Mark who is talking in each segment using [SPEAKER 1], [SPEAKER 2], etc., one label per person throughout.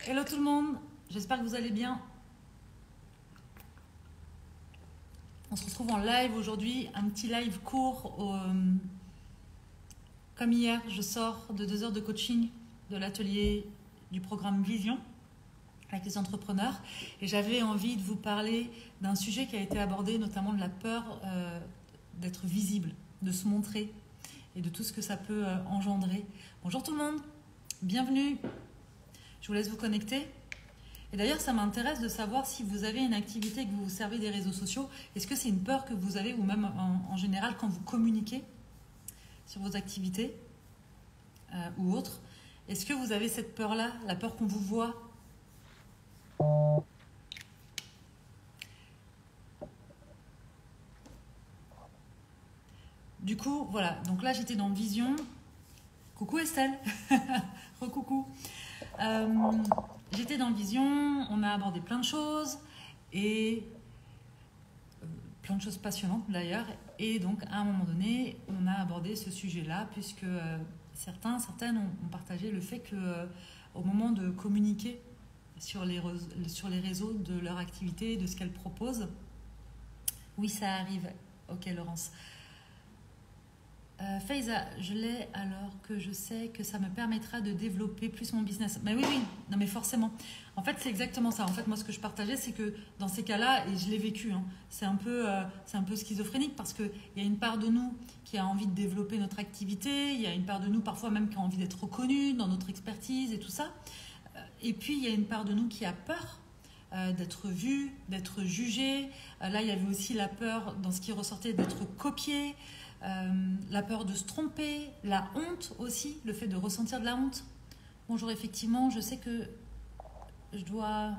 [SPEAKER 1] Hello tout le monde, j'espère que vous allez bien. On se retrouve en live aujourd'hui, un petit live court. Comme hier, je sors de 2 heures de coaching de l'atelier du programme Vision avec les entrepreneurs. Et j'avais envie de vous parler d'un sujet qui a été abordé, notamment de la peur d'être visible, de se montrer et de tout ce que ça peut engendrer. Bonjour tout le monde, bienvenue. Je vous laisse vous connecter. Et d'ailleurs, ça m'intéresse de savoir si vous avez une activité et que vous vous servez des réseaux sociaux. Est-ce que c'est une peur que vous avez ou même en général quand vous communiquez sur vos activités ou autres? Est-ce que vous avez cette peur-là, la peur qu'on vous voit? Du coup, voilà. Donc là, j'étais dans Vision. Coucou Estelle. Recoucou. J'étais dans Vision, on a abordé plein de choses et plein de choses passionnantes d'ailleurs. Et donc à un moment donné, on a abordé ce sujet-là puisque certaines ont partagé le fait que au moment de communiquer sur les réseaux de leur activité, de ce qu'elles proposent, oui ça arrive. Ok Laurence. Faiza, je l'ai alors que je sais que ça me permettra de développer plus mon business. Mais oui, non mais forcément. En fait, c'est exactement ça. En fait, moi, ce que je partageais, c'est que dans ces cas-là, et je l'ai vécu, hein, c'est un peu schizophrénique parce qu'il y a une part de nous qui a envie de développer notre activité, il y a une part de nous parfois même qui a envie d'être reconnue dans notre expertise et tout ça. Et puis, il y a une part de nous qui a peur d'être vue, d'être jugée. Là, il y avait aussi la peur, dans ce qui ressortait, d'être copiée. La peur de se tromper, la honte aussi, le fait de ressentir de la honte. Bonjour, effectivement, je sais que je dois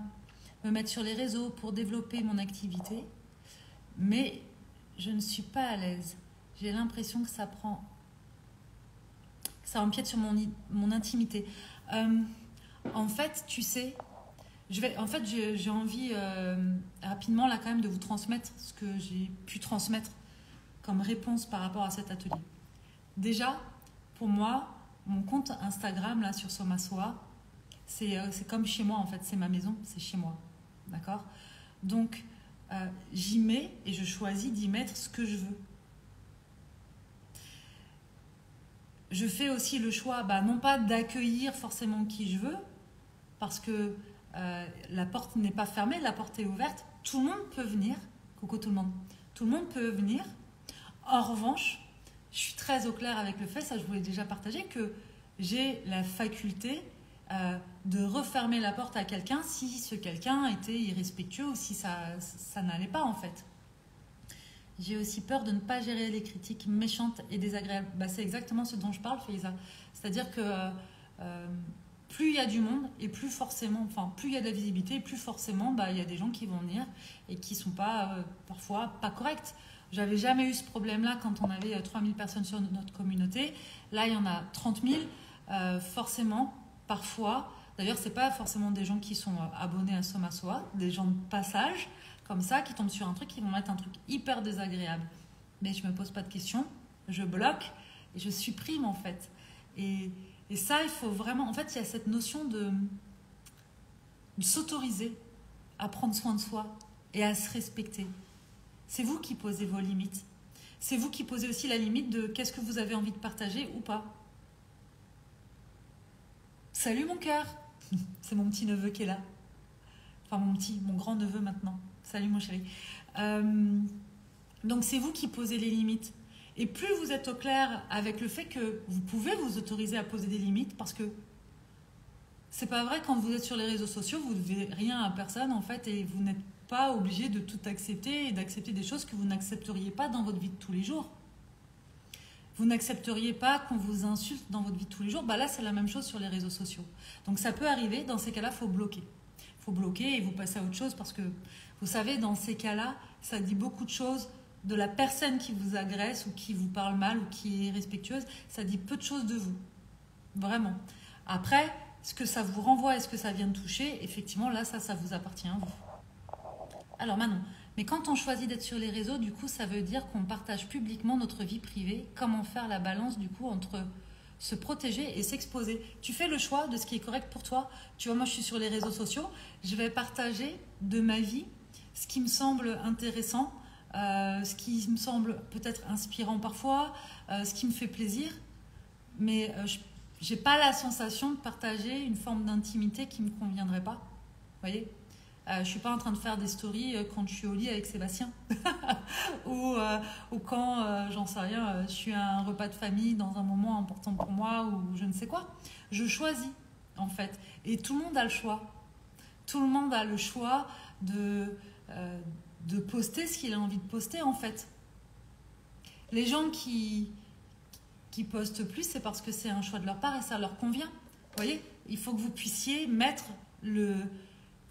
[SPEAKER 1] me mettre sur les réseaux pour développer mon activité, mais je ne suis pas à l'aise. J'ai l'impression que ça empiète sur mon intimité. En fait, tu sais, j'ai envie rapidement là quand même de vous transmettre ce que j'ai pu transmettre comme réponse par rapport à cet atelier. Déjà, pour moi, mon compte Instagram là sur Somasoa, c'est comme chez moi en fait, c'est ma maison, c'est chez moi, d'accord? Donc j'y mets et je choisis d'y mettre ce que je veux. Je fais aussi le choix, non pas d'accueillir forcément qui je veux, parce que la porte n'est pas fermée, la porte est ouverte, tout le monde peut venir. Coucou tout le monde, tout le monde peut venir. En revanche, je suis très au clair avec le fait, ça je vous l'ai déjà partagé, que j'ai la faculté de refermer la porte à quelqu'un si ce quelqu'un était irrespectueux ou si ça n'allait pas en fait. J'ai aussi peur de ne pas gérer les critiques méchantes et désagréables. C'est exactement ce dont je parle, Faiza. C'est-à-dire que plus il y a du monde et plus forcément, plus il y a de la visibilité, plus forcément il y a des gens qui vont venir et qui ne sont pas parfois pas corrects. J'avais jamais eu ce problème-là quand on avait 3000 personnes sur notre communauté. Là, il y en a 30 000. Forcément, parfois, d'ailleurs, ce n'est pas forcément des gens qui sont abonnés à Somasoa, des gens de passage, comme ça, qui tombent sur un truc, qui vont mettre un truc hyper désagréable. Mais je ne me pose pas de questions, je bloque et je supprime en fait. Et ça, il faut vraiment... En fait, il y a cette notion de s'autoriser à prendre soin de soi et à se respecter. C'est vous qui posez vos limites. C'est vous qui posez aussi la limite de qu'est-ce que vous avez envie de partager ou pas. Salut mon cœur. C'est mon petit neveu qui est là. Enfin mon grand neveu maintenant. Salut mon chéri. Donc c'est vous qui posez les limites. Et plus vous êtes au clair avec le fait que vous pouvez vous autoriser à poser des limites, parce que c'est pas vrai, quand vous êtes sur les réseaux sociaux, vous ne devez rien à personne en fait, et vous n'êtes pas obligé de tout accepter et d'accepter des choses que vous n'accepteriez pas dans votre vie de tous les jours. Vous n'accepteriez pas qu'on vous insulte dans votre vie de tous les jours. Là, c'est la même chose sur les réseaux sociaux. Donc, ça peut arriver. Dans ces cas-là, il faut bloquer. Il faut bloquer et vous passer à autre chose parce que, vous savez, dans ces cas-là, ça dit beaucoup de choses de la personne qui vous agresse ou qui vous parle mal ou qui est irrespectueuse. Ça dit peu de choses de vous. Vraiment. Après, ce que ça vous renvoie et ce que ça vient de toucher, effectivement, là, ça vous appartient à vous. Alors Manon, mais quand on choisit d'être sur les réseaux, du coup, ça veut dire qu'on partage publiquement notre vie privée. Comment faire la balance, du coup, entre se protéger et s'exposer. Tu fais le choix de ce qui est correct pour toi. Tu vois, moi je suis sur les réseaux sociaux, je vais partager de ma vie ce qui me semble intéressant, ce qui me semble peut-être inspirant parfois, ce qui me fait plaisir, mais je n'ai pas la sensation de partager une forme d'intimité qui ne me conviendrait pas. Vous voyez, je ne suis pas en train de faire des stories quand je suis au lit avec Sébastien ou quand, j'en sais rien, je suis à un repas de famille dans un moment important pour moi ou je ne sais quoi. Je choisis en fait. Et tout le monde a le choix. Tout le monde a le choix de poster ce qu'il a envie de poster en fait. Les gens qui postent plus, c'est parce que c'est un choix de leur part et ça leur convient. Vous voyez, il faut que vous puissiez mettre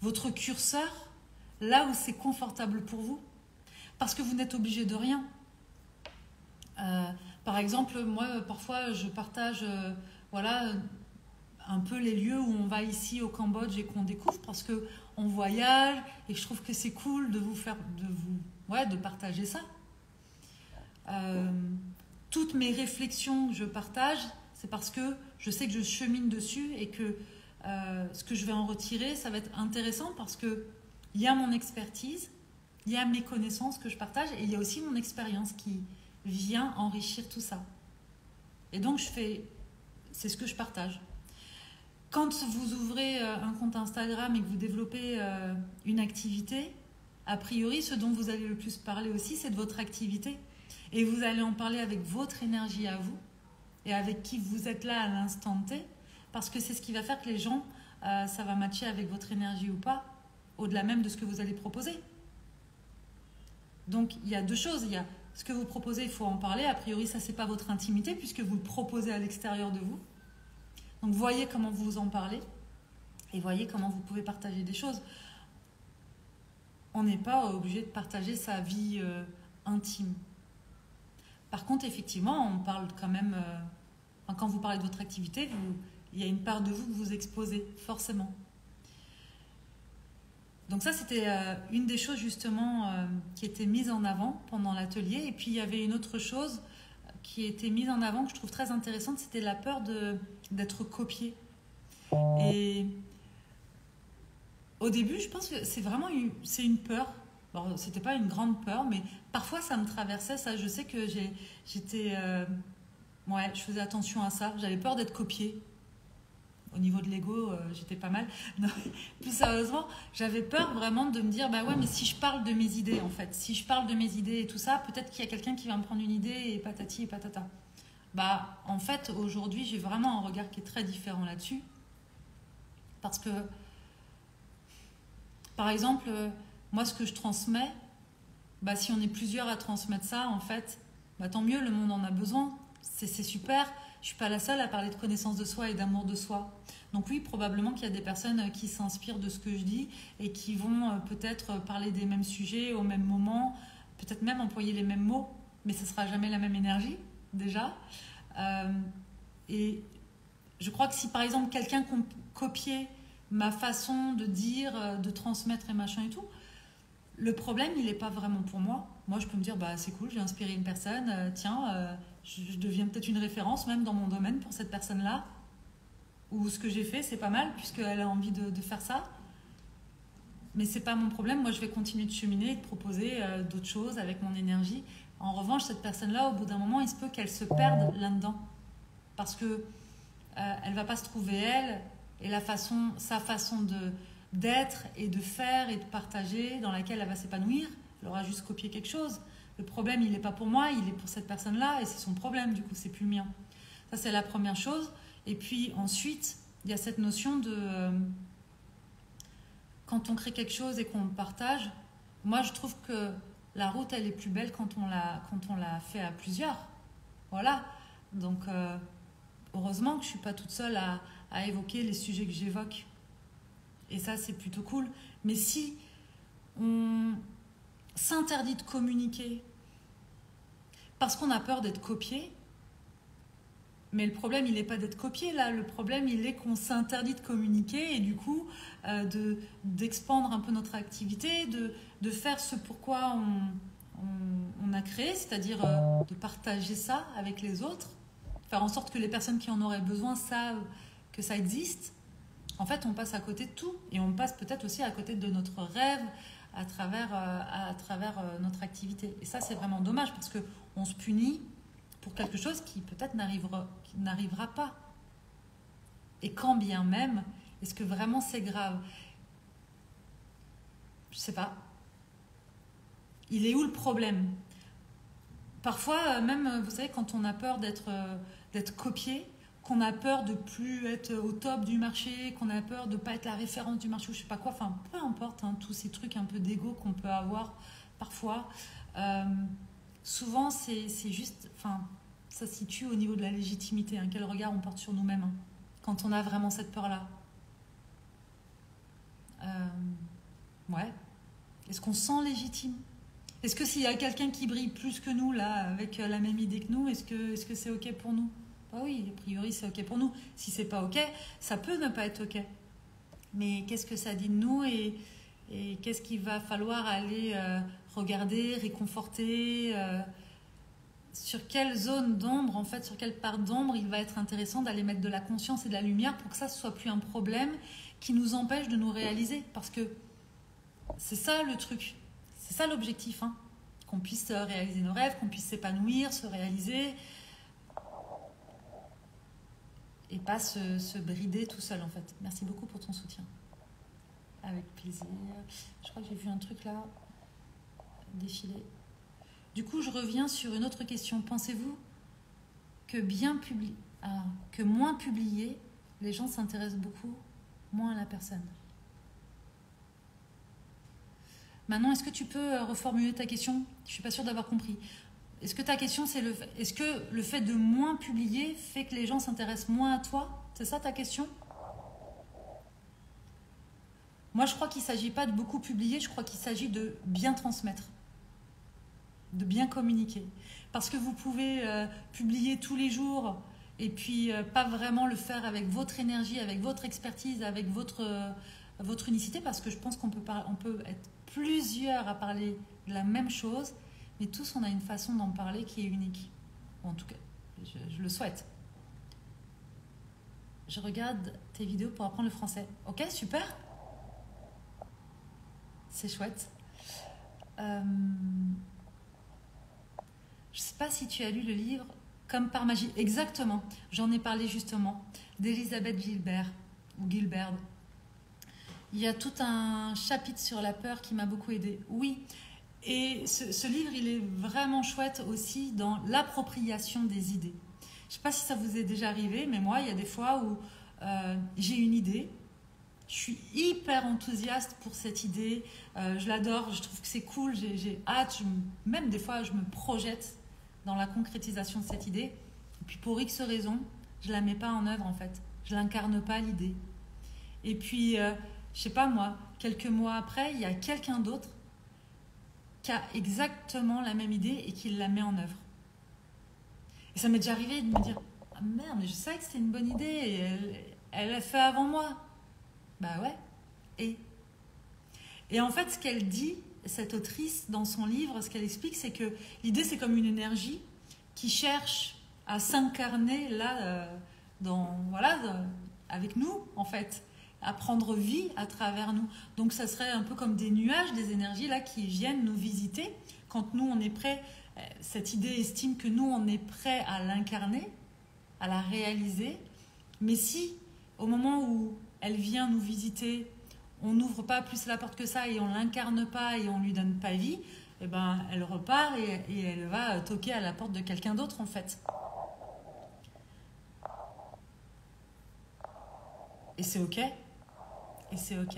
[SPEAKER 1] votre curseur là où c'est confortable pour vous. Parce que vous n'êtes obligé de rien. Par exemple, moi, parfois, je partage voilà, un peu les lieux où on va ici au Cambodge et qu'on découvre parce qu'on voyage et je trouve que c'est cool de de partager ça. Toutes mes réflexions que je partage, c'est parce que je sais que je chemine dessus et que ce que je vais en retirer, ça va être intéressant parce qu'il y a mon expertise, il y a mes connaissances que je partage et il y a aussi mon expérience qui vient enrichir tout ça. Et donc, c'est ce que je partage. Quand vous ouvrez un compte Instagram et que vous développez une activité, a priori, ce dont vous allez le plus parler aussi, c'est de votre activité. Et vous allez en parler avec votre énergie à vous et avec qui vous êtes là à l'instant T, parce que c'est ce qui va faire que les gens, ça va matcher avec votre énergie ou pas, au-delà même de ce que vous allez proposer. Donc, il y a deux choses. Il y a ce que vous proposez, il faut en parler. A priori, ça, c'est pas votre intimité, puisque vous le proposez à l'extérieur de vous. Donc, voyez comment vous en parlez et voyez comment vous pouvez partager des choses. On n'est pas obligé de partager sa vie intime. Par contre, effectivement, on parle quand même... quand vous parlez de votre activité, il y a une part de vous que vous exposez, forcément. Donc ça, c'était une des choses justement qui était mise en avant pendant l'atelier. Et puis, il y avait une autre chose qui était mise en avant que je trouve très intéressante, c'était la peur d'être copié. Et au début, je pense que c'est vraiment une peur. Bon, c'était pas une grande peur, mais parfois ça me traversait. Ça, je sais que j'étais... ouais, je faisais attention à ça. J'avais peur d'être copiée. Au niveau de l'ego, j'étais pas mal. Non, plus sérieusement, j'avais peur vraiment de me dire, bah ouais, mais si je parle de mes idées, en fait, si je parle de mes idées et tout ça, peut-être qu'il y a quelqu'un qui va me prendre une idée et patati et patata. Bah, en fait, aujourd'hui, j'ai vraiment un regard qui est très différent là-dessus. Parce que, par exemple, moi, ce que je transmets, bah, si on est plusieurs à transmettre ça, en fait, bah, tant mieux, le monde en a besoin. C'est super. Je ne suis pas la seule à parler de connaissance de soi et d'amour de soi. Donc oui, probablement qu'il y a des personnes qui s'inspirent de ce que je dis et qui vont peut-être parler des mêmes sujets au même moment, peut-être même employer les mêmes mots, mais ce ne sera jamais la même énergie, déjà. Et je crois que si par exemple quelqu'un copiait ma façon de dire, de transmettre et machin et tout, le problème, il n'est pas vraiment pour moi. Moi, je peux me dire, bah, c'est cool, j'ai inspiré une personne, tiens, je deviens peut-être une référence même dans mon domaine pour cette personne-là. Ou ce que j'ai fait, c'est pas mal, puisqu'elle a envie de faire ça. Mais c'est pas mon problème. Moi, je vais continuer de cheminer et de proposer d'autres choses avec mon énergie. En revanche, cette personne-là, au bout d'un moment, il se peut qu'elle se perde là-dedans. Parce que elle va pas se trouver elle, et sa façon d'être et de faire et de partager, dans laquelle elle va s'épanouir. Elle aura juste copié quelque chose. Le problème, il n'est pas pour moi, il est pour cette personne-là, et c'est son problème, du coup, c'est plus le mien. Ça, c'est la première chose. Et puis ensuite, il y a cette notion de... quand on crée quelque chose et qu'on le partage, moi, je trouve que la route, elle est plus belle quand on l'a fait à plusieurs. Voilà. Donc, heureusement que je ne suis pas toute seule à évoquer les sujets que j'évoque. Et ça, c'est plutôt cool. Mais si on s'interdit de communiquer parce qu'on a peur d'être copié, mais le problème, il n'est pas d'être copié, là. Le problème, il est qu'on s'interdit de communiquer et du coup, d'expandre un peu notre activité, de faire ce pourquoi on a créé, c'est-à-dire de partager ça avec les autres. faire en sorte que les personnes qui en auraient besoin savent que ça existe, en fait, on passe à côté de tout. Et on passe peut-être aussi à côté de notre rêve à travers notre activité. Et ça, c'est vraiment dommage parce qu'on se punit pour quelque chose qui peut-être n'arrivera pas. Et quand bien même, est-ce que vraiment c'est grave? Je sais pas. Il est où le problème? Parfois, même, vous savez, quand on a peur d'être copié, qu'on a peur de plus être au top du marché, qu'on a peur de ne pas être la référence du marché ou je sais pas quoi, enfin, peu importe, hein, tous ces trucs un peu d'ego qu'on peut avoir parfois, souvent, c'est juste, enfin, ça se situe au niveau de la légitimité, hein, quel regard on porte sur nous-mêmes, hein, quand on a vraiment cette peur-là. Ouais. Est-ce qu'on se sent légitime? Est-ce que s'il y a quelqu'un qui brille plus que nous, là, avec la même idée que nous, est-ce que c'est OK pour nous? Bah oui, a priori, c'est OK pour nous. Si c'est pas OK, ça peut ne pas être OK. Mais qu'est-ce que ça dit de nous et qu'est-ce qu'il va falloir aller regarder, réconforter sur quelle zone d'ombre, en fait, sur quelle part d'ombre il va être intéressant d'aller mettre de la conscience et de la lumière pour que ça ne soit plus un problème qui nous empêche de nous réaliser. Parce que c'est ça le truc. C'est ça l'objectif, hein. Qu'on puisse réaliser nos rêves, qu'on puisse s'épanouir, se réaliser et pas se brider tout seul en fait. Merci beaucoup pour ton soutien. Avec plaisir. Je crois que j'ai vu un truc là défiler. Du coup, je reviens sur une autre question. Pensez-vous que que moins publié, les gens s'intéressent beaucoup moins à la personne? Maintenant, est-ce que tu peux reformuler ta question? Je ne suis pas sûre d'avoir compris. Est-ce que ta question, c'est est-ce que le fait de moins publier fait que les gens s'intéressent moins à toi? C'est ça ta question? Moi, je crois qu'il ne s'agit pas de beaucoup publier, je crois qu'il s'agit de bien transmettre, de bien communiquer. Parce que vous pouvez publier tous les jours et puis pas vraiment le faire avec votre énergie, avec votre expertise, avec votre unicité, parce que je pense qu'on peut être plusieurs à parler de la même chose, mais tous on a une façon d'en parler qui est unique. Ou en tout cas, je le souhaite. Je regarde tes vidéos pour apprendre le français. Ok, super. C'est chouette. Je ne sais pas si tu as lu le livre Comme par magie. Exactement. J'en ai parlé justement d'Elisabeth Gilbert ou Gilbert. Il y a tout un chapitre sur la peur qui m'a beaucoup aidée. Oui. Et ce livre, il est vraiment chouette aussi dans l'appropriation des idées. Je ne sais pas si ça vous est déjà arrivé, mais moi, il y a des fois où j'ai une idée. Je suis hyper enthousiaste pour cette idée. Je l'adore, je trouve que c'est cool, j'ai hâte. Même des fois, je me projette dans la concrétisation de cette idée. Et puis pour X raisons, je ne la mets pas en œuvre en fait. Je n'incarne pas l'idée. Et puis, je sais pas moi, quelques mois après, il y a quelqu'un d'autre qui a exactement la même idée et qui la met en œuvre. Et ça m'est déjà arrivé de me dire « Ah merde, mais je sais que c'est une bonne idée et elle l'a fait avant moi. » Bah ouais. Et en fait, ce qu'elle dit, cette autrice, dans son livre, ce qu'elle explique, c'est que l'idée, c'est comme une énergie qui cherche à s'incarner là, avec nous, en fait, à prendre vie à travers nous. Donc, ça serait un peu comme des nuages, des énergies là qui viennent nous visiter. Quand nous, on est prêt, cette idée estime que nous, on est prêt à l'incarner, à la réaliser. Mais si, au moment où elle vient nous visiter, on n'ouvre pas plus la porte que ça et on l'incarne pas et on lui donne pas vie, eh ben, elle repart et elle va toquer à la porte de quelqu'un d'autre en fait. Et c'est ok. Et c'est ok.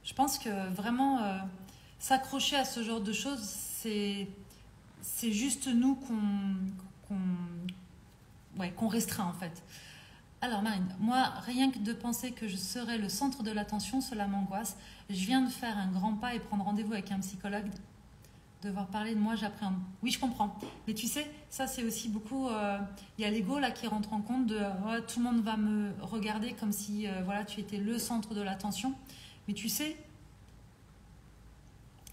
[SPEAKER 1] Je pense que vraiment s'accrocher à ce genre de choses, c'est juste nous qu'on restreint en fait. Alors Marine, moi rien que de penser que je serais le centre de l'attention, cela m'angoisse. Je viens de faire un grand pas et prendre rendez-vous avec un psychologue. Devoir parler de moi, j'appréhende. Oui, je comprends. Mais tu sais, ça c'est aussi beaucoup... Il y a l'ego là qui rentre en compte de tout le monde va me regarder comme si voilà, tu étais le centre de l'attention. Mais tu sais,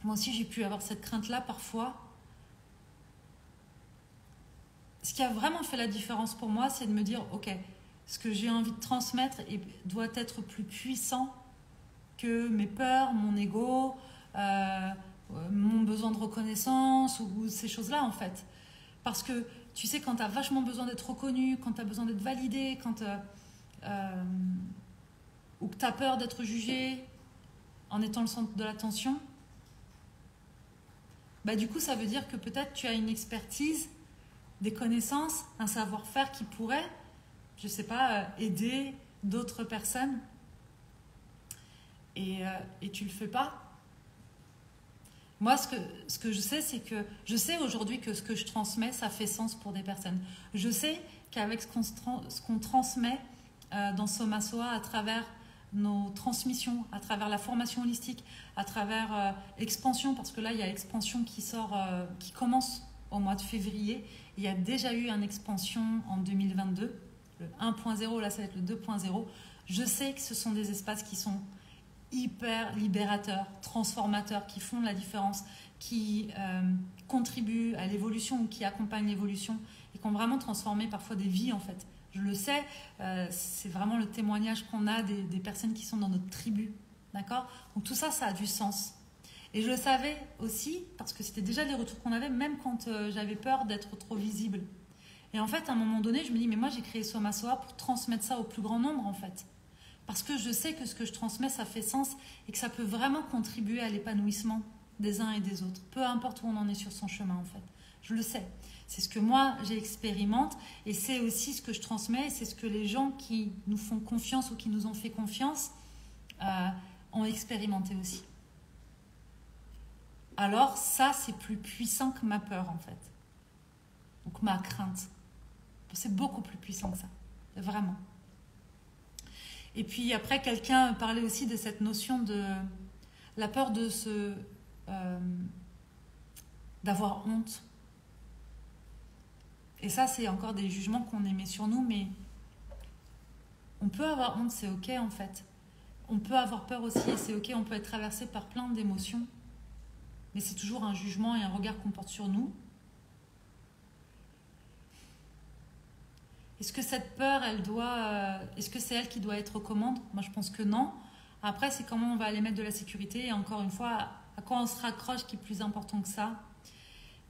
[SPEAKER 1] Moi aussi, j'ai pu avoir cette crainte-là parfois. Ce qui a vraiment fait la différence pour moi, c'est de me dire, ok, ce que j'ai envie de transmettre doit être plus puissant que mes peurs, mon ego, mon besoin de reconnaissance ou ces choses-là, en fait. Parce que, tu sais, quand tu as vachement besoin d'être reconnu, quand tu as besoin d'être validé, ou que tu as peur d'être jugé en étant le centre de l'attention, bah, du coup, ça veut dire que peut-être tu as une expertise, des connaissances, un savoir-faire qui pourrait, je ne sais pas, aider d'autres personnes. Et tu ne le fais pas. Moi, ce que je sais, c'est que je sais aujourd'hui que ce que je transmets, ça fait sens pour des personnes. Je sais qu'avec ce qu'on transmet dans Soma Soa, à travers nos transmissions, à travers la formation holistique, à travers Expansion, parce que là, il y a Expansion qui sort, qui commence au mois de février. Il y a déjà eu une Expansion en 2022, le 1.0, là, ça va être le 2.0. Je sais que ce sont des espaces qui sont hyper libérateurs, transformateurs, qui font la différence, qui contribuent à l'évolution ou qui accompagnent l'évolution et qui ont vraiment transformé parfois des vies, en fait. Je le sais, c'est vraiment le témoignage qu'on a des personnes qui sont dans notre tribu, d'accord? Donc tout ça, ça a du sens. Et je le savais aussi, parce que c'était déjà les retours qu'on avait, même quand j'avais peur d'être trop visible. Et en fait, à un moment donné, je me dis, mais moi, j'ai créé Soma Soa pour transmettre ça au plus grand nombre, en fait. Parce que je sais que ce que je transmets, ça fait sens et que ça peut vraiment contribuer à l'épanouissement des uns et des autres, peu importe où on en est sur son chemin, en fait. Je le sais. C'est ce que moi, j'expérimente et c'est aussi ce que je transmets et c'est ce que les gens qui nous font confiance ou qui nous ont fait confiance ont expérimenté aussi. Alors ça, c'est plus puissant que ma peur, en fait. Ou que ma crainte. C'est beaucoup plus puissant que ça. Vraiment. Et puis après, quelqu'un parlait aussi de cette notion de la peur de d'avoir honte. Et ça, c'est encore des jugements qu'on émet sur nous, mais on peut avoir honte, c'est ok en fait. On peut avoir peur aussi et c'est ok, on peut être traversé par plein d'émotions. Mais c'est toujours un jugement et un regard qu'on porte sur nous. Est-ce que cette peur, est-ce que c'est elle qui doit être aux commandes? Moi, je pense que non. Après, c'est comment on va aller mettre de la sécurité. Et encore une fois, à quoi on se raccroche qui est plus important que ça.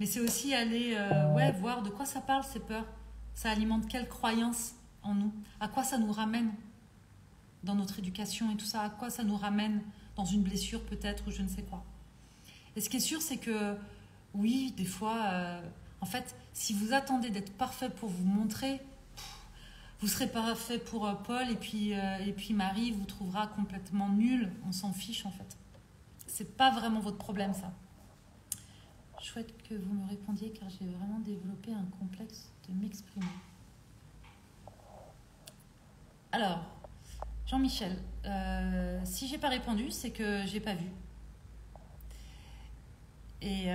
[SPEAKER 1] Mais c'est aussi aller voir de quoi ça parle, ces peurs. Ça alimente quelle croyance en nous? À quoi ça nous ramène dans notre éducation et tout ça? À quoi ça nous ramène dans une blessure peut-être ou je ne sais quoi? Et ce qui est sûr, c'est que oui, des fois, en fait, si vous attendez d'être parfait pour vous montrer, vous serez parfait pour Paul et puis Marie vous trouvera complètement nul. On s'en fiche en fait. C'est pas vraiment votre problème ça. Je souhaite que vous me répondiez car j'ai vraiment développé un complexe de m'exprimer. Alors, Jean-Michel, si j'ai pas répondu, c'est que j'ai pas vu. Et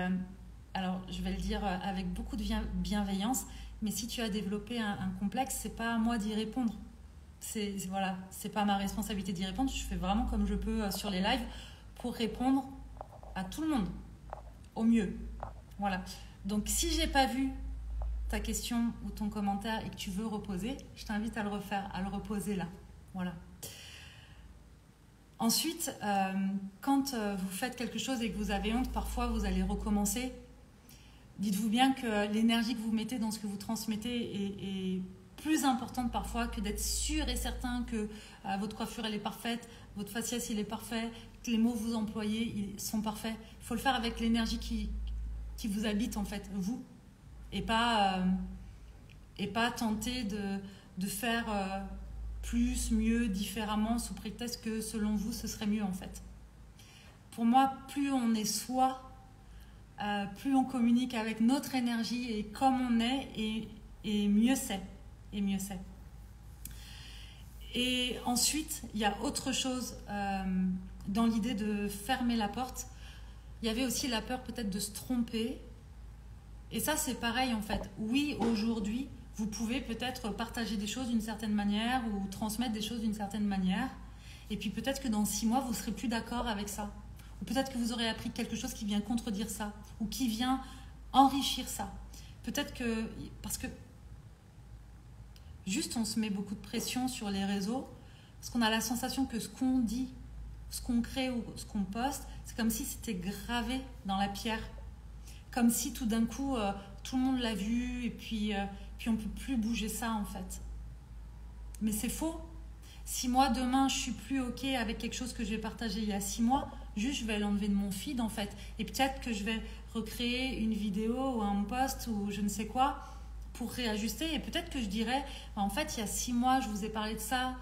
[SPEAKER 1] alors, je vais le dire avec beaucoup de bienveillance. Mais si tu as développé un complexe, c'est pas à moi d'y répondre. Voilà, c'est pas ma responsabilité d'y répondre. Je fais vraiment comme je peux sur les lives pour répondre à tout le monde au mieux. Voilà. Donc si j'ai pas vu ta question ou ton commentaire et que tu veux reposer, je t'invite à le refaire, à le reposer là. Voilà. Ensuite, quand vous faites quelque chose et que vous avez honte, parfois vous allez recommencer. Dites-vous bien que l'énergie que vous mettez dans ce que vous transmettez est plus importante parfois que d'être sûr et certain que votre coiffure elle est parfaite, votre faciès il est parfait, que les mots que vous employez ils sont parfaits. Il faut le faire avec l'énergie qui vous habite en fait, vous. Et pas tenter de faire plus, mieux, différemment sous prétexte que selon vous ce serait mieux en fait. Pour moi, plus on est soi, plus on communique avec notre énergie et comme on est et mieux c'est. Et mieux c'est. Et ensuite, il y a autre chose dans l'idée de fermer la porte. Il y avait aussi la peur peut-être de se tromper. Et ça, c'est pareil en fait. Oui, aujourd'hui, vous pouvez peut-être partager des choses d'une certaine manière ou transmettre des choses d'une certaine manière. Et puis peut-être que dans 6 mois, vous ne serez plus d'accord avec ça. Ou peut-être que vous aurez appris quelque chose qui vient contredire ça, ou qui vient enrichir ça. Peut-être que, parce que juste on se met beaucoup de pression sur les réseaux, parce qu'on a la sensation que ce qu'on dit, ce qu'on crée ou ce qu'on poste, c'est comme si c'était gravé dans la pierre. Comme si tout d'un coup, tout le monde l'a vu et puis on ne peut plus bouger ça en fait. Mais c'est faux. Si moi demain je suis plus OK avec quelque chose que j'ai partagé il y a 6 mois, juste je vais l'enlever de mon feed en fait. Et peut-être que je vais recréer une vidéo ou un post ou je ne sais quoi pour réajuster. Et peut-être que je dirais, en fait il y a 6 mois je vous ai parlé de ça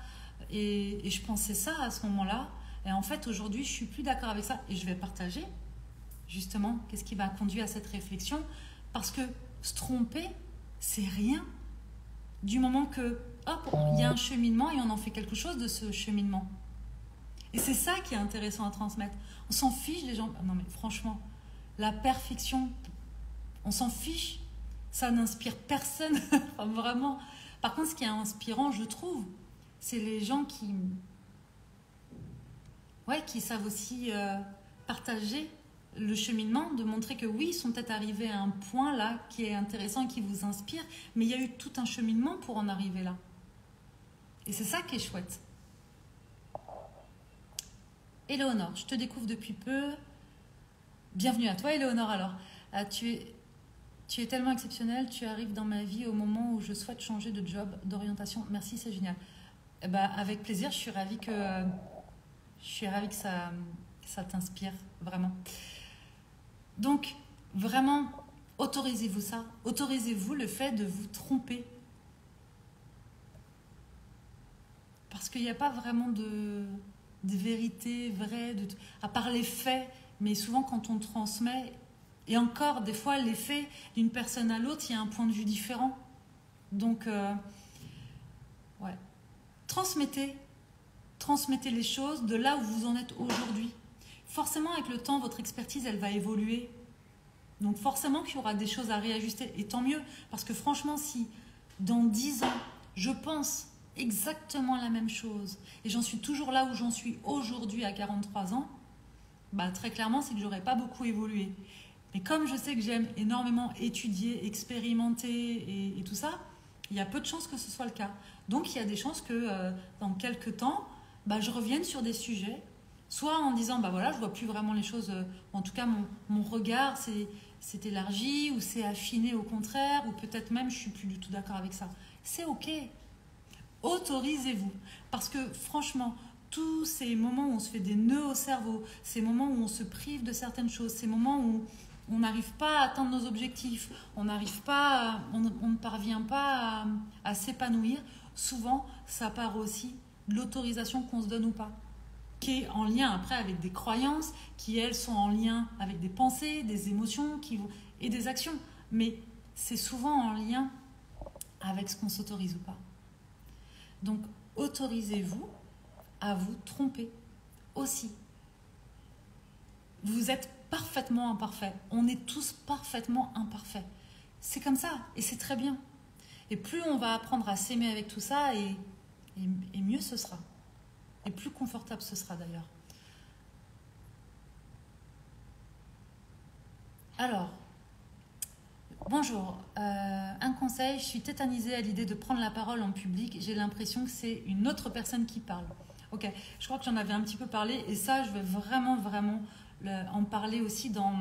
[SPEAKER 1] et je pensais ça à ce moment-là. Et en fait aujourd'hui je suis plus d'accord avec ça et je vais partager justement qu'est-ce qui m'a conduit à cette réflexion. Parce que se tromper, c'est rien. Du moment que, hop, il y a un cheminement et on en fait quelque chose de ce cheminement. Et c'est ça qui est intéressant à transmettre. On s'en fiche des gens. Non mais franchement, la perfection, on s'en fiche. Ça n'inspire personne. Enfin, vraiment. Par contre, ce qui est inspirant, je trouve, c'est les gens qui savent aussi partager le cheminement, de montrer que oui, ils sont peut-être arrivés à un point là qui est intéressant et qui vous inspire, mais il y a eu tout un cheminement pour en arriver là. Et c'est ça qui est chouette. Éléonore, je te découvre depuis peu. Bienvenue à toi, Éléonore. Alors, tu es tellement exceptionnelle, tu arrives dans ma vie au moment où je souhaite changer de job, d'orientation. Merci, c'est génial. Eh ben, avec plaisir, je suis ravie que ça t'inspire, vraiment. Donc, vraiment, autorisez-vous ça. Autorisez-vous le fait de vous tromper. Parce qu'il n'y a pas vraiment de vérité vraie, à part les faits. Mais souvent, quand on transmet, et encore, des fois, les faits d'une personne à l'autre, il y a un point de vue différent. Donc, ouais. Transmettez les choses de là où vous en êtes aujourd'hui. Forcément, avec le temps, votre expertise, elle va évoluer. Donc forcément qu'il y aura des choses à réajuster. Et tant mieux, parce que franchement, si dans 10 ans, je pense exactement la même chose, et j'en suis toujours là où j'en suis aujourd'hui à 43 ans, bah, très clairement, c'est que j'aurais pas beaucoup évolué. Mais comme je sais que j'aime énormément étudier, expérimenter et tout ça, il y a peu de chances que ce soit le cas. Donc il y a des chances que dans quelques temps, bah, je revienne sur des sujets, soit en disant, bah voilà, je vois plus vraiment les choses, en tout cas mon regard c'est élargi, ou c'est affiné au contraire, ou peut-être même je suis plus du tout d'accord avec ça. C'est ok. Autorisez-vous. Parce que franchement, tous ces moments où on se fait des nœuds au cerveau, ces moments où on se prive de certaines choses, ces moments où on n'arrive pas à atteindre nos objectifs, on ne parvient pas à s'épanouir, souvent ça part aussi de l'autorisation qu'on se donne ou pas, qui est en lien après avec des croyances, qui elles sont en lien avec des pensées, des émotions et des actions. Mais c'est souvent en lien avec ce qu'on s'autorise ou pas. Donc autorisez-vous à vous tromper aussi. Vous êtes parfaitement imparfait. On est tous parfaitement imparfaits. C'est comme ça et c'est très bien. Et plus on va apprendre à s'aimer avec tout ça, et mieux ce sera. Et plus confortable ce sera d'ailleurs. Alors, bonjour. Un conseil, je suis tétanisée à l'idée de prendre la parole en public. J'ai l'impression que c'est une autre personne qui parle. Ok, je crois que j'en avais un petit peu parlé et ça, je vais vraiment en parler aussi dans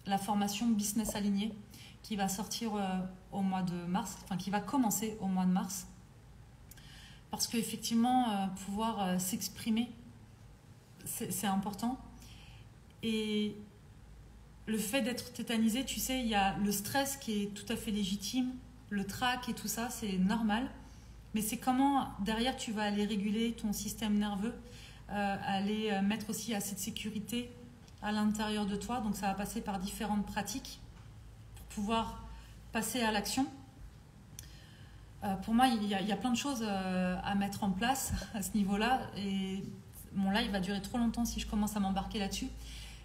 [SPEAKER 1] la formation Business Aligné qui va sortir au mois de mars, enfin qui va commencer au mois de mars. Parce qu'effectivement, pouvoir s'exprimer, c'est important. Et le fait d'être tétanisé, tu sais, il y a le stress qui est tout à fait légitime, le trac et tout ça, c'est normal. Mais c'est comment, derrière, tu vas aller réguler ton système nerveux, aller mettre aussi assez de sécurité à l'intérieur de toi. Donc ça va passer par différentes pratiques pour pouvoir passer à l'action. Pour moi, il y a plein de choses à mettre en place à ce niveau-là. Et mon live va durer trop longtemps si je commence à m'embarquer là-dessus.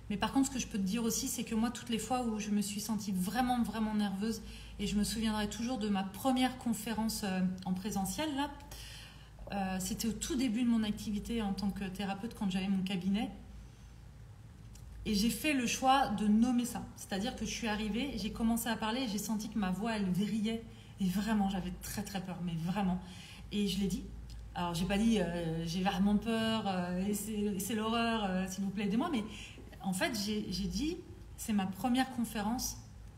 [SPEAKER 1] Mais par contre, ce que je peux te dire aussi, c'est que moi, toutes les fois où je me suis sentie vraiment nerveuse, et je me souviendrai toujours de ma première conférence en présentiel, là, c'était au tout début de mon activité en tant que thérapeute quand j'avais mon cabinet. Et j'ai fait le choix de nommer ça. C'est-à-dire que je suis arrivée, j'ai commencé à parler et j'ai senti que ma voix, elle vrillait. Et vraiment, j'avais très très peur, mais vraiment. Et je l'ai dit. Alors, j'ai pas dit j'ai vraiment peur et c'est l'horreur, s'il vous plaît, aidez-moi. Mais en fait, j'ai dit c'est ma première conférence.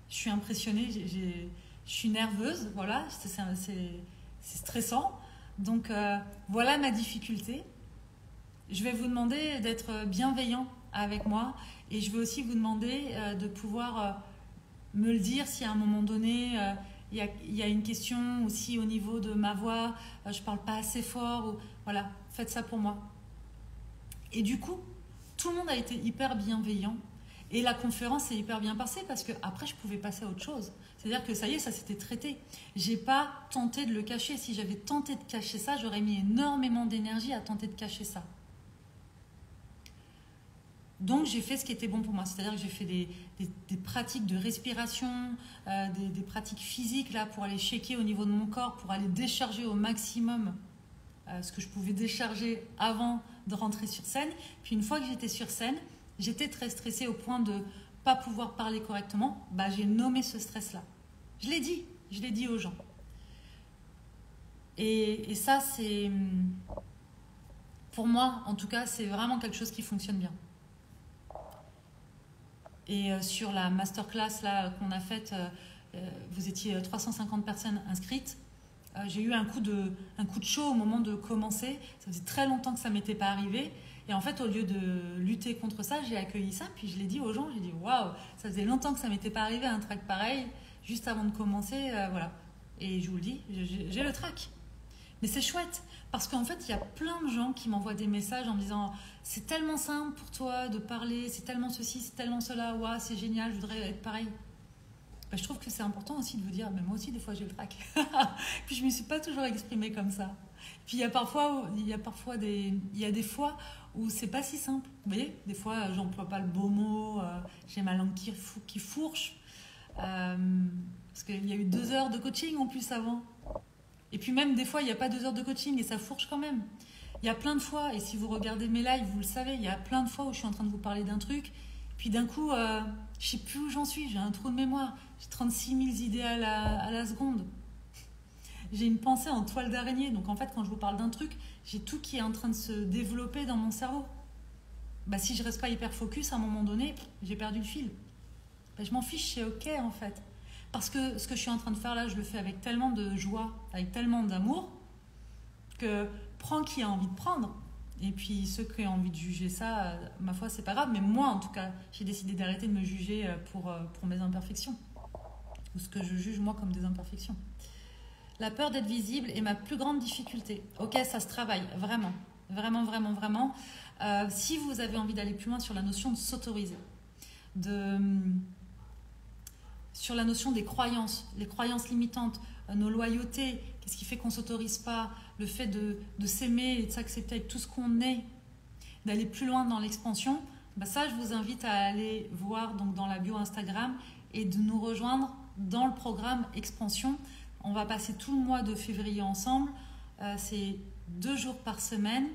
[SPEAKER 1] Je suis impressionnée, je suis nerveuse, voilà, c'est stressant. Donc, voilà ma difficulté. Je vais vous demander d'être bienveillant avec moi et je vais aussi vous demander de pouvoir me le dire si à un moment donné il y a une question aussi au niveau de ma voix, je parle pas assez fort, ou, voilà, faites ça pour moi. Et du coup, tout le monde a été hyper bienveillant et la conférence s'est hyper bien passée parce que après je pouvais passer à autre chose. C'est-à-dire que ça y est, ça s'était traité. J'ai pas tenté de le cacher. Si j'avais tenté de cacher ça, j'aurais mis énormément d'énergie à tenter de cacher ça. Donc j'ai fait ce qui était bon pour moi, c'est-à-dire que j'ai fait des pratiques de respiration, des pratiques physiques là, pour aller checker au niveau de mon corps, pour aller décharger au maximum ce que je pouvais décharger avant de rentrer sur scène. Puis une fois que j'étais sur scène, j'étais très stressée au point de ne pas pouvoir parler correctement. Bah, j'ai nommé ce stress-là. Je l'ai dit aux gens. Et ça, c'est, pour moi en tout cas, c'est vraiment quelque chose qui fonctionne bien. Et sur la masterclass là qu'on a faite, vous étiez 350 personnes inscrites. J'ai eu un coup de chaud au moment de commencer. Ça faisait très longtemps que ça ne m'était pas arrivé. Et en fait, au lieu de lutter contre ça, j'ai accueilli ça. Puis je l'ai dit aux gens, j'ai dit waouh, ça faisait longtemps que ça ne m'était pas arrivé un track pareil, juste avant de commencer. Voilà. Et je vous le dis, j'ai le track. Mais c'est chouette parce qu'en fait, il y a plein de gens qui m'envoient des messages en me disant c'est tellement simple pour toi de parler, c'est tellement ceci, c'est tellement cela, waouh, c'est génial, je voudrais être pareil. Ben, je trouve que c'est important aussi de vous dire, mais moi aussi, des fois, j'ai le trac. Puis je ne me suis pas toujours exprimée comme ça. Puis il y a des fois où c'est pas si simple. Vous voyez, des fois, j'emploie pas le beau mot, j'ai ma langue qui fourche. Parce qu'il y a eu 2 heures de coaching en plus avant. Et puis même des fois, il n'y a pas 2 heures de coaching et ça fourche quand même. Il y a plein de fois, et si vous regardez mes lives, vous le savez, il y a plein de fois où je suis en train de vous parler d'un truc, puis d'un coup, je ne sais plus où j'en suis, j'ai un trou de mémoire, j'ai 36 000 idées à la seconde. J'ai une pensée en toile d'araignée, donc en fait, quand je vous parle d'un truc, j'ai tout qui est en train de se développer dans mon cerveau. Bah, si je ne reste pas hyper focus, à un moment donné, j'ai perdu le fil. Bah, je m'en fiche, c'est ok en fait. Parce que ce que je suis en train de faire là, je le fais avec tellement de joie, avec tellement d'amour, que prends qui a envie de prendre. Et puis ceux qui ont envie de juger ça, ma foi, c'est pas grave. Mais moi, en tout cas, j'ai décidé d'arrêter de me juger pour mes imperfections. Ou ce que je juge moi comme des imperfections. La peur d'être visible est ma plus grande difficulté. Ok, ça se travaille, vraiment. Vraiment, vraiment, vraiment. Si vous avez envie d'aller plus loin sur la notion de s'autoriser, sur la notion des croyances, les croyances limitantes, nos loyautés, qu'est-ce qui fait qu'on ne s'autorise pas, le fait de s'aimer et de s'accepter avec tout ce qu'on est, d'aller plus loin dans l'expansion, bah ça, je vous invite à aller voir donc, dans la bio Instagram et de nous rejoindre dans le programme Expansion. On va passer tout le mois de février ensemble. C'est 2 jours par semaine,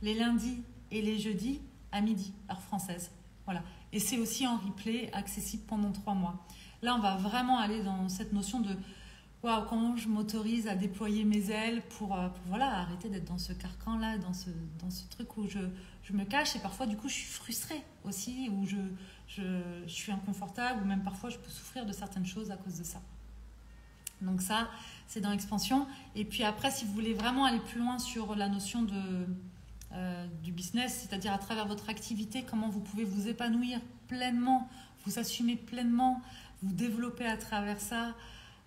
[SPEAKER 1] les lundis et les jeudis à midi, heure française. Voilà. Et c'est aussi en replay, accessible pendant 3 mois. Là, on va vraiment aller dans cette notion de waouh, comment je m'autorise à déployer mes ailes pour voilà, arrêter d'être dans ce carcan-là, dans ce truc où je me cache et parfois, du coup, je suis frustrée aussi, où je suis inconfortable, ou même parfois, je peux souffrir de certaines choses à cause de ça. Donc ça, c'est dans l'expansion. Et puis après, si vous voulez vraiment aller plus loin sur la notion du business, c'est-à-dire à travers votre activité, comment vous pouvez vous épanouir pleinement, vous assumer pleinement, vous développer à travers ça,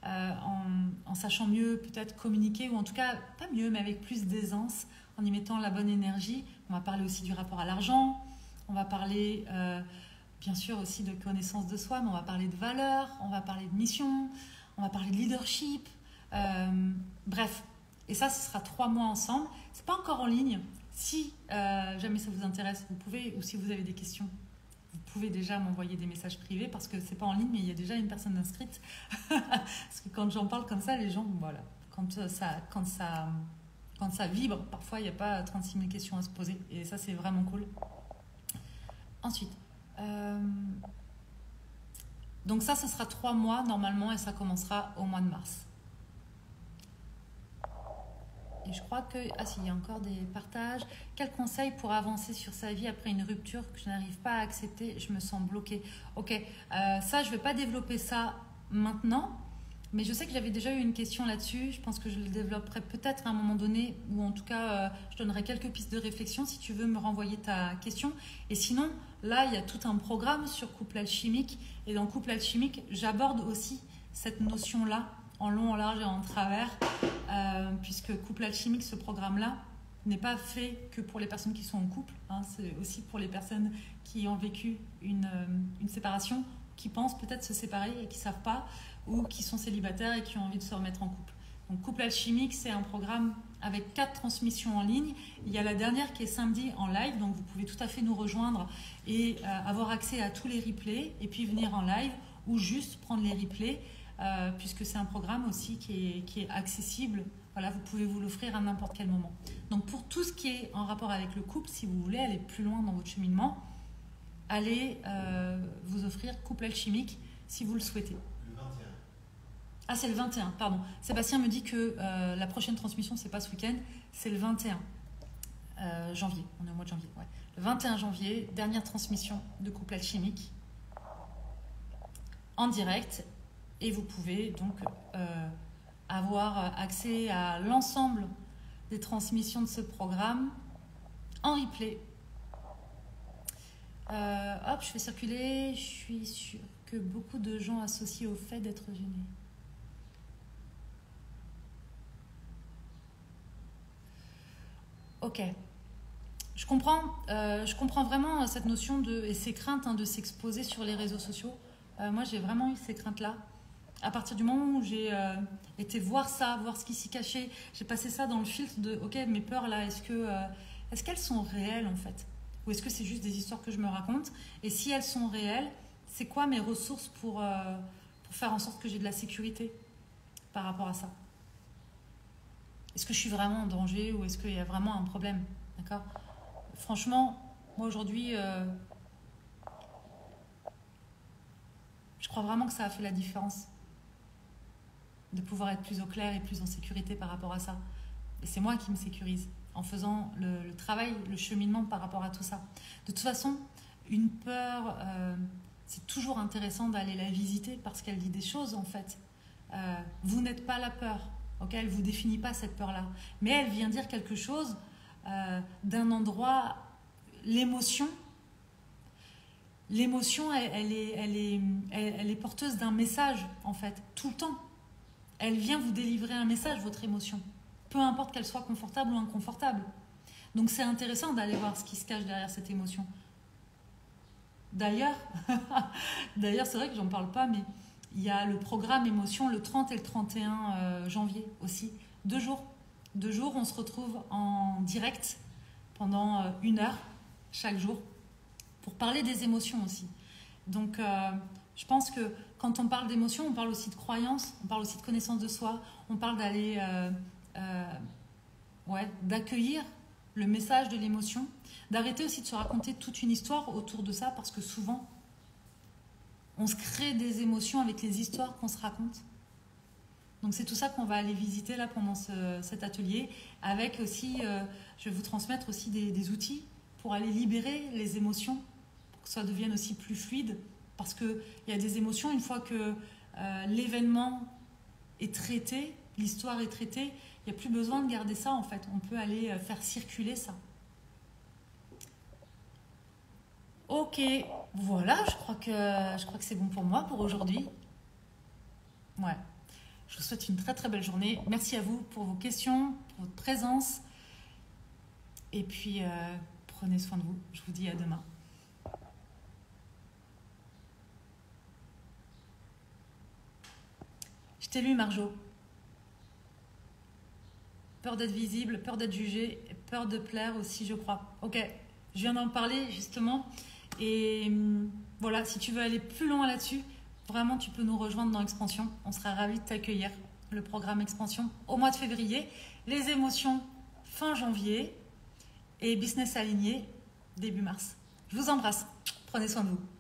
[SPEAKER 1] en sachant mieux peut-être communiquer, ou en tout cas, pas mieux, mais avec plus d'aisance, en y mettant la bonne énergie. On va parler aussi du rapport à l'argent, on va parler bien sûr aussi de connaissance de soi, mais on va parler de valeurs, on va parler de mission, on va parler de leadership, bref. Et ça, ce sera 3 mois ensemble. C'est pas encore en ligne. Si jamais ça vous intéresse, vous pouvez, ou si vous avez des questions, vous pouvez déjà m'envoyer des messages privés parce que c'est pas en ligne, mais il y a déjà une personne inscrite. Parce que quand j'en parle comme ça, les gens, voilà, quand ça vibre, parfois il n'y a pas 36 000 questions à se poser. Et ça, c'est vraiment cool. Ensuite, Euh, donc ça, ce sera 3 mois normalement et ça commencera au mois de mars. Et je crois que... Ah si, il y a encore des partages. Quel conseil pour avancer sur sa vie après une rupture que je n'arrive pas à accepter? Je me sens bloquée. Ok, ça, je ne vais pas développer ça maintenant. Mais je sais que j'avais déjà eu une question là-dessus. Je pense que je le développerai peut-être à un moment donné. Ou en tout cas, je donnerai quelques pistes de réflexion si tu veux me renvoyer ta question. Et sinon, là, il y a tout un programme sur couple alchimique. Et dans couple alchimique, j'aborde aussi cette notion-là en long, en large et en travers, puisque couple alchimique, ce programme-là, n'est pas fait que pour les personnes qui sont en couple, hein, c'est aussi pour les personnes qui ont vécu une séparation, qui pensent peut-être se séparer et qui ne savent pas, ou qui sont célibataires et qui ont envie de se remettre en couple. Donc couple alchimique, c'est un programme avec 4 transmissions en ligne. Il y a la dernière qui est samedi en live, donc vous pouvez tout à fait nous rejoindre et avoir accès à tous les replays, et puis venir en live, ou juste prendre les replays, puisque c'est un programme aussi qui est accessible. Voilà, vous pouvez vous l'offrir à n'importe quel moment. Donc pour tout ce qui est en rapport avec le couple, si vous voulez aller plus loin dans votre cheminement, allez vous offrir couple alchimique si vous le souhaitez.
[SPEAKER 2] Le 21.
[SPEAKER 1] Ah, c'est le 21, pardon. Sébastien me dit que la prochaine transmission, c'est pas ce week-end, c'est le 21 janvier. On est au mois de janvier, ouais. Le 21 janvier, dernière transmission de couple alchimique en direct. Et vous pouvez donc avoir accès à l'ensemble des transmissions de ce programme en replay. Hop, je fais circuler. Je suis sûre que beaucoup de gens associent au fait d'être gênés. Ok. Je comprends vraiment cette notion et ces craintes de s'exposer sur les réseaux sociaux. Moi, j'ai vraiment eu ces craintes-là. À partir du moment où j'ai été voir ça, voir ce qui s'y cachait, j'ai passé ça dans le filtre de ok, mes peurs là, est-ce qu'elles sont réelles en fait? Ou est-ce que c'est juste des histoires que je me raconte? Et si elles sont réelles, c'est quoi mes ressources pour faire en sorte que j'ai de la sécurité par rapport à ça? Est-ce que je suis vraiment en danger ou est-ce qu'il y a vraiment un problème? D'accord? Franchement, moi aujourd'hui, je crois vraiment que ça a fait la différence de pouvoir être plus au clair et plus en sécurité par rapport à ça. Et c'est moi qui me sécurise en faisant le travail, le cheminement par rapport à tout ça. De toute façon, une peur, c'est toujours intéressant d'aller la visiter parce qu'elle dit des choses en fait. Vous n'êtes pas la peur, ok? Elle ne vous définit pas cette peur-là. Mais elle vient dire quelque chose d'un endroit, l'émotion. L'émotion, elle est porteuse d'un message en fait, tout le temps. Elle vient vous délivrer un message, votre émotion. Peu importe qu'elle soit confortable ou inconfortable. Donc c'est intéressant d'aller voir ce qui se cache derrière cette émotion. D'ailleurs, c'est vrai que j'en parle pas, mais il y a le programme émotion le 30 et le 31 janvier aussi. 2 jours. 2 jours, on se retrouve en direct pendant 1 heure chaque jour pour parler des émotions aussi. Donc je pense que quand on parle d'émotion, on parle aussi de croyance, on parle aussi de connaissance de soi, on parle d'aller, d'accueillir le message de l'émotion, d'arrêter aussi de se raconter toute une histoire autour de ça, parce que souvent, on se crée des émotions avec les histoires qu'on se raconte. Donc c'est tout ça qu'on va aller visiter là pendant cet atelier, avec aussi, je vais vous transmettre aussi des outils pour aller libérer les émotions, pour que ça devienne aussi plus fluide. Parce qu'il y a des émotions, une fois que l'événement est traité, l'histoire est traitée, il n'y a plus besoin de garder ça en fait. On peut aller faire circuler ça. Ok, voilà, je crois que c'est bon pour moi pour aujourd'hui. Ouais, je vous souhaite une très très belle journée. Merci à vous pour vos questions, pour votre présence. Et puis, prenez soin de vous. Je vous dis à demain. Je t'ai lu, Marjo. Peur d'être visible, peur d'être jugée, peur de plaire aussi, je crois. Ok, je viens d'en parler justement. Et voilà, si tu veux aller plus loin là-dessus, vraiment, tu peux nous rejoindre dans Expansion. On sera ravis de t'accueillir. Le programme Expansion au mois de février. Les émotions fin janvier. Et business aligné début mars. Je vous embrasse. Prenez Prenez soin de vous.